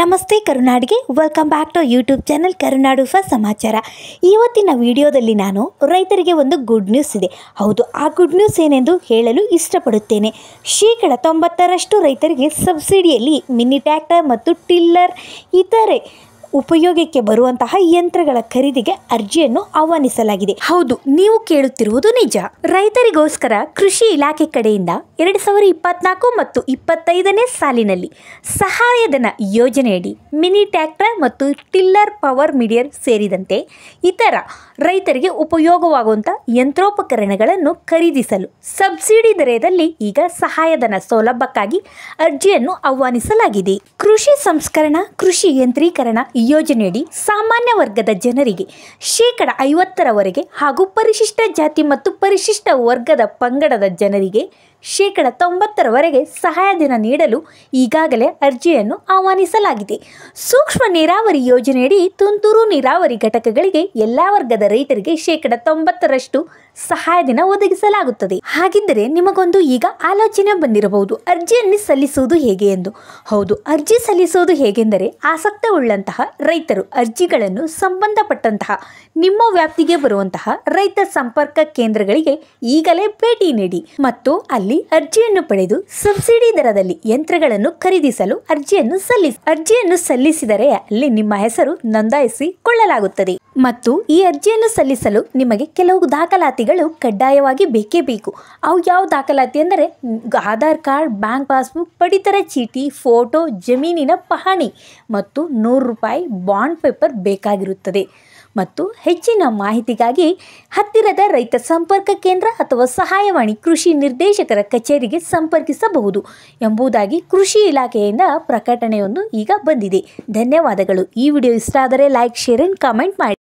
ನಮಸ್ತೆ ಕರುನಾಡಿಗೆ welcome back to YouTube channel Karunadu first ಸಮಾಚಾರ. ಇವತ್ತಿನ ವಿಡಿಯೋದಲ್ಲಿ ನಾನು ರೈತರಿಗೆ ಒಂದು ಗುಡ್ ನ್ಯೂಸ್ ಇದೆ. ಹೌದು, ಆ ಗುಡ್ ನ್ಯೂಸ್ ಏನೆಂದು ಹೇಳಲು ಇಷ್ಟಪಡುತ್ತೇನೆ. ಶೇಕಡ 90ರಷ್ಟು ರೈತರಿಗೆ ಸಬ್ಸಿಡಿಯಲ್ಲಿ ಮಿನಿ ಟ್ರ್ಯಾಕ್ಟರ್ ಮತ್ತು ಟಿಲ್ಲರ್ ಇತರೆ ಉಪಯೋಗಕ್ಕೆ ಬರುವಂತಹ ಯಂತ್ರಗಳ ಖರೀದಿಗೆ ಅರ್ಜಿಯನ್ನು ಆಹ್ವಾನಿಸಲಾಗಿದೆ. ಹೌದು, ನೀವು ಕೇಳುತ್ತಿರುವುದು ನಿಜ. ರೈತರಿಗೋಸ್ಕರ ಕೃಷಿ ಇಲಾಖೆ ಕಡೆಯಿಂದ 2024 ಮತ್ತು 25ನೇ ಸಾಲಿನಲ್ಲಿ ಸಹಾಯಧನ ಯೋಜನೆಯಡಿ ಮಿನಿ ಟ್ರ್ಯಾಕ್ಟರ್ ಮತ್ತು ಟಿಲ್ಲರ್ ಪವರ್ ಮೀಡಿಯರ್ ಸೇರಿದಂತೆ ಇತರ ರೈತರಿಗೆ ಉಪಯೋಗವಾಗುವಂಥ ಯಂತ್ರೋಪಕರಣಗಳನ್ನು ಖರೀದಿಸಲು ಸಬ್ಸಿಡಿ ದರದಲ್ಲಿ ಈಗ ಸಹಾಯಧನ ಸೌಲಭ್ಯಕ್ಕಾಗಿ ಅರ್ಜಿಯನ್ನು ಆಹ್ವಾನಿಸಲಾಗಿದೆ. ಕೃಷಿ ಸಂಸ್ಕರಣಾ, ಕೃಷಿ ಯಂತ್ರೀಕರಣ ಯೋಜನೆಯಡಿ ಸಾಮಾನ್ಯ ವರ್ಗದ ಜನರಿಗೆ ಶೇಕಡ 50ರವರೆಗೆ ಹಾಗೂ ಪರಿಶಿಷ್ಟ ಜಾತಿ ಮತ್ತು ಪರಿಶಿಷ್ಟ ವರ್ಗದ ಪಂಗಡದ ಜನರಿಗೆ ಶೇಕಡ 90ರವರೆಗೆ ಸಹಾಯಧನ ನೀಡಲು ಈಗಾಗಲೇ ಅರ್ಜಿಯನ್ನು ಆಹ್ವಾನಿಸಲಾಗಿದೆ. ಸೂಕ್ಷ್ಮ ನೀರಾವರಿ ಯೋಜನೆಯಡಿ ತುಂತುರು ನೀರಾವರಿ ಘಟಕಗಳಿಗೆ ಎಲ್ಲ ವರ್ಗದ ರೈತರಿಗೆ ಶೇಕಡ 90ರಷ್ಟು ಸಹಾಯಧನ ಒದಗಿಸಲಾಗುತ್ತದೆ. ಹಾಗಿದ್ದರೆ ನಿಮಗೊಂದು ಈಗ ಆಲೋಚನೆ ಬಂದಿರಬಹುದು, ಅರ್ಜಿಯನ್ನು ಸಲ್ಲಿಸುವುದು ಹೇಗೆ ಎಂದು. ಹೌದು, ಅರ್ಜಿ ಸಲ್ಲಿಸುವುದು ಹೇಗೆಂದರೆ ಆಸಕ್ತ ಉಳ್ಳಂತಹ ರೈತರು ಅರ್ಜಿಗಳನ್ನು ಸಂಬಂಧಪಟ್ಟಂತಹ ನಿಮ್ಮ ವ್ಯಾಪ್ತಿಗೆ ಬರುವಂತಹ ರೈತ ಸಂಪರ್ಕ ಕೇಂದ್ರಗಳಿಗೆ ಈಗಲೇ ಭೇಟಿ ನೀಡಿ ಮತ್ತು ಅಲ್ಲಿ ಅರ್ಜಿಯನ್ನು ಪಡೆದು ಸಬ್ಸಿಡಿ ದರದಲ್ಲಿ ಯಂತ್ರಗಳನ್ನು ಖರೀದಿಸಲು ಅರ್ಜಿಯನ್ನು ಸಲ್ಲಿಸಿದರೆ ಅಲ್ಲಿ ನಿಮ್ಮ ಹೆಸರು ನೋಂದಾಯಿಸಿಕೊಳ್ಳಲಾಗುತ್ತದೆ. ಮತ್ತು ಈ ಅರ್ಜಿಯನ್ನು ಸಲ್ಲಿಸಲು ನಿಮಗೆ ಕೆಲವು ದಾಖಲಾತಿಗಳು ಕಡ್ಡಾಯವಾಗಿ ಬೇಕೇ ಬೇಕು. ಅವು ಯಾವ ದಾಖಲಾತಿ ಅಂದರೆ ಆಧಾರ್ ಕಾರ್ಡ್, ಬ್ಯಾಂಕ್ ಪಾಸ್ಬುಕ್, ಪಡಿತರ ಚೀಟಿ, ಫೋಟೋ, ಜಮೀನಿನ ಪಹಣಿ ಮತ್ತು ₹100 ಬಾಂಡ್ ಪೇಪರ್ ಬೇಕಾಗಿರುತ್ತದೆ. ಮತ್ತು ಹೆಚ್ಚಿನ ಮಾಹಿತಿಗಾಗಿ ಹತ್ತಿರದ ರೈತ ಸಂಪರ್ಕ ಕೇಂದ್ರ ಅಥವಾ ಸಹಾಯವಾಣಿ ಕೃಷಿ ನಿರ್ದೇಶಕರ ಕಚೇರಿಗೆ ಸಂಪರ್ಕಿಸಬಹುದು ಎಂಬುದಾಗಿ ಕೃಷಿ ಇಲಾಖೆಯಿಂದ ಪ್ರಕಟಣೆಯೊಂದು ಈಗ ಬಂದಿದೆ. ಧನ್ಯವಾದಗಳು. ಈ ವಿಡಿಯೋ ಇಷ್ಟ ಆದರೆ ಲೈಕ್, ಶೇರ್ ಅಂಡ್ ಕಾಮೆಂಟ್ ಮಾಡಿ.